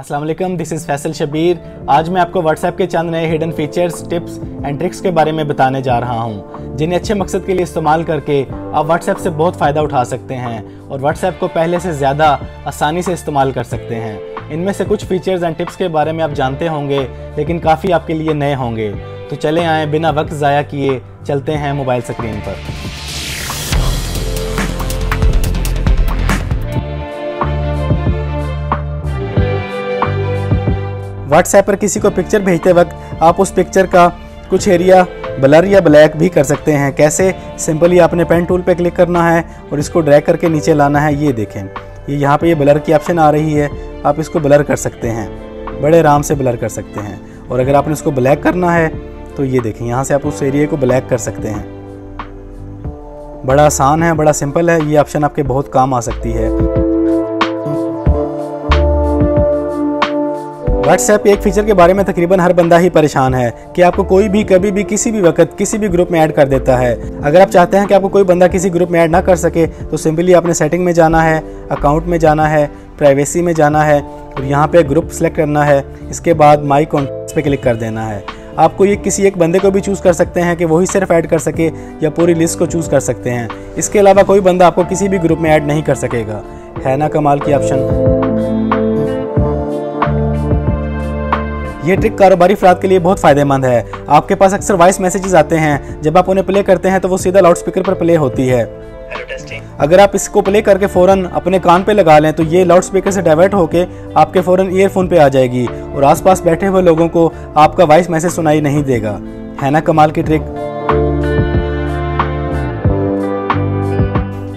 अस्सलाम वालेकुम, this is Faisal Shabir. आज मैं आपको व्हाट्सएप के चंद नए hidden features, tips and tricks के बारे में बताने जा रहा हूं, जिन्हें अच्छे मकसद के लिए इस्तेमाल करके आप व्हाट्सएप से बहुत फ़ायदा उठा सकते हैं और व्हाट्सएप को पहले से ज़्यादा आसानी से इस्तेमाल कर सकते हैं। इनमें से कुछ फीचर्स एंड टिप्स के बारे में आप जानते होंगे, लेकिन काफ़ी आपके लिए नए होंगे। तो चले आएँ, बिना वक्त ज़ाया किए चलते हैं मोबाइल स्क्रीन पर। व्हाट्सएप पर किसी को पिक्चर भेजते वक्त आप उस पिक्चर का कुछ एरिया ब्लर या ब्लैक भी कर सकते हैं। कैसे? सिंपली आपने पेन टूल पे क्लिक करना है और इसको ड्रैग करके नीचे लाना है। ये देखें, ये यहाँ पे ये ब्लर की ऑप्शन आ रही है, आप इसको ब्लर कर सकते हैं, बड़े आराम से ब्लर कर सकते हैं। और अगर आपने इसको ब्लैक करना है तो ये देखें, यहाँ से आप उस एरिया को ब्लैक कर सकते हैं। बड़ा आसान है, बड़ा सिंपल है, ये ऑप्शन आपके बहुत काम आ सकती है। व्हाट्सएप एक फीचर के बारे में तकरीबन हर बंदा ही परेशान है कि आपको कोई भी कभी भी किसी भी वक्त किसी भी ग्रुप में ऐड कर देता है। अगर आप चाहते हैं कि आपको कोई बंदा किसी ग्रुप में ऐड ना कर सके तो सिंपली आपने सेटिंग में जाना है, अकाउंट में जाना है, प्राइवेसी में जाना है और यहाँ पे ग्रुप सेलेक्ट करना है। इसके बाद माई कॉन्टैक्ट्स पे क्लिक कर देना है। आपको ये किसी एक बंदे को भी चूज़ कर सकते हैं कि वही सिर्फ ऐड कर सके, या पूरी लिस्ट को चूज़ कर सकते हैं। इसके अलावा कोई बंदा आपको किसी भी ग्रुप में ऐड नहीं कर सकेगा। है ना कमाल की ऑप्शन। ये ट्रिक कारोबारी अफराद के लिए बहुत फ़ायदेमंद है। आपके पास अक्सर वॉइस मैसेजेस आते हैं, जब आप उन्हें प्ले करते हैं तो वो सीधा लाउड स्पीकर पर प्ले होती है। अगर आप इसको प्ले करके फ़ौरन अपने कान पे लगा लें तो ये लाउड स्पीकर से डाइवर्ट होके आपके फ़ौरन ईयरफोन पे आ जाएगी और आसपास बैठे हुए लोगों को आपका वॉइस मैसेज सुनाई नहीं देगा। है ना कमाल की ट्रिक।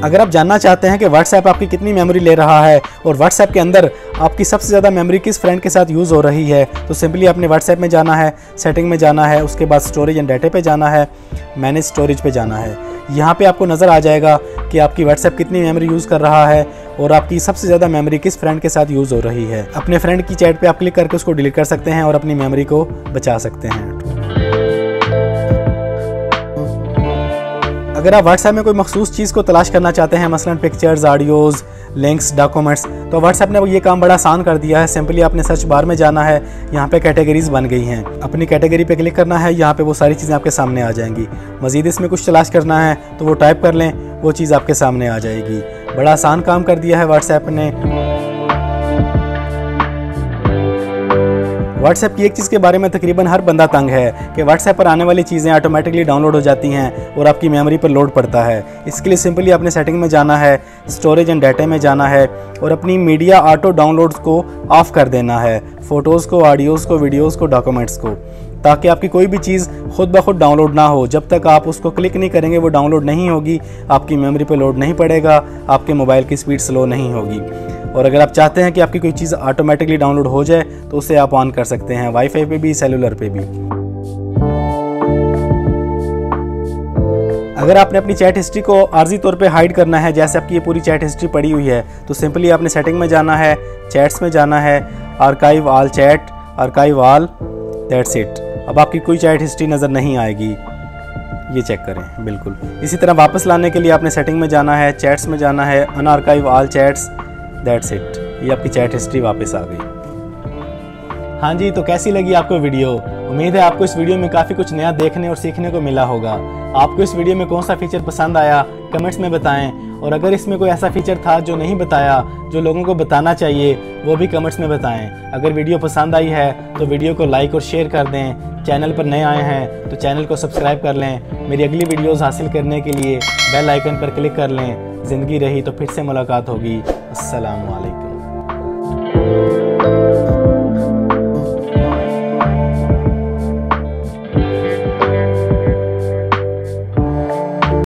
अगर आप जानना चाहते हैं कि व्हाट्सएप आपकी कितनी मेमोरी ले रहा है और व्हाट्सएप के अंदर आपकी सबसे ज़्यादा मेमोरी किस फ्रेंड के साथ यूज़ हो रही है, तो सिंपली आपने व्हाट्सएप में जाना है, सेटिंग में जाना है, उसके बाद स्टोरेज एंड डाटा पे जाना है, मैनेज स्टोरेज पे जाना है। यहाँ पे आपको नज़र आ जाएगा कि आपकी व्हाट्सएप कितनी मेमोरी यूज़ कर रहा है और आपकी सबसे ज़्यादा मेमोरी किस फ्रेंड के साथ यूज़ हो रही है। अपने फ्रेंड की चैट पर आप क्लिक करके उसको डिलीट कर सकते हैं और अपनी मेमोरी को बचा सकते हैं। अगर आप व्हाट्सएप में कोई मखसूस चीज़ को तलाश करना चाहते हैं, मसलन पिक्चर्स, ऑडियोज़, लिंक्स, डॉक्यूमेंट्स, तो व्हाट्सएप ने ये काम बड़ा आसान कर दिया है। सिंपली आपने सर्च बार में जाना है, यहाँ पे कैटेगरीज बन गई हैं, अपनी कैटेगरी पे क्लिक करना है, यहाँ पे वो सारी चीज़ें आपके सामने आ जाएंगी। मज़ीद इसमें कुछ तलाश करना है तो वो टाइप कर लें, वो चीज़ आपके सामने आ जाएगी। बड़ा आसान काम कर दिया है व्हाट्सएप ने। व्हाट्सएप की एक चीज़ के बारे में तकरीबन हर बंदा तंग है कि व्हाट्सएप पर आने वाली चीज़ें ऑटोमेटिकली डाउनलोड हो जाती हैं और आपकी मेमोरी पर लोड पड़ता है। इसके लिए सिंपली आपने सेटिंग में जाना है, स्टोरेज एंड डाटा में जाना है और अपनी मीडिया ऑटो डाउनलोड्स को ऑफ़ कर देना है, फ़ोटोज़ को, ऑडियोज़ को, वीडियोज़ को, डॉक्यूमेंट्स को, ताकि आपकी कोई भी चीज़ खुद ब खुद डाउनलोड ना हो। जब तक आप उसको क्लिक नहीं करेंगे वो डाउनलोड नहीं होगी, आपकी मेमोरी पर लोड नहीं पड़ेगा, आपके मोबाइल की स्पीड स्लो नहीं होगी। और अगर आप चाहते हैं कि आपकी कोई चीज़ ऑटोमेटिकली डाउनलोड हो जाए तो उसे आप ऑन कर सकते हैं, वाईफाई पे भी, सेलुलर पे भी। अगर आपने अपनी चैट हिस्ट्री को आर्जी तौर पे हाइड करना है, जैसे आपकी ये पूरी चैट हिस्ट्री पड़ी हुई है, तो सिंपली आपने सेटिंग में जाना है, चैट्स में जाना है, archive all chat, archive all, that's it. अब आपकी कोई चैट हिस्ट्री नज़र नहीं आएगी, ये चेक करें। बिल्कुल इसी तरह वापस लाने के लिए आपने सेटिंग में जाना है, चैट्स में जाना है, अनआर्काइव ऑल चैट्स, दैट्स इट। ये आपकी चैट हिस्ट्री वापस आ गई। हाँ जी, तो कैसी लगी आपको वीडियो? उम्मीद है आपको इस वीडियो में काफ़ी कुछ नया देखने और सीखने को मिला होगा। आपको इस वीडियो में कौन सा फीचर पसंद आया कमेंट्स में बताएं, और अगर इसमें कोई ऐसा फीचर था जो नहीं बताया, जो लोगों को बताना चाहिए, वो भी कमेंट्स में बताएं। अगर वीडियो पसंद आई है तो वीडियो को लाइक और शेयर कर दें। चैनल पर नए आए हैं तो चैनल को सब्सक्राइब कर लें। मेरी अगली वीडियोस हासिल करने के लिए बेल आइकन पर क्लिक कर लें। ज़िंदगी रही तो फिर से मुलाकात होगी। अस्सलामु अलैकुम।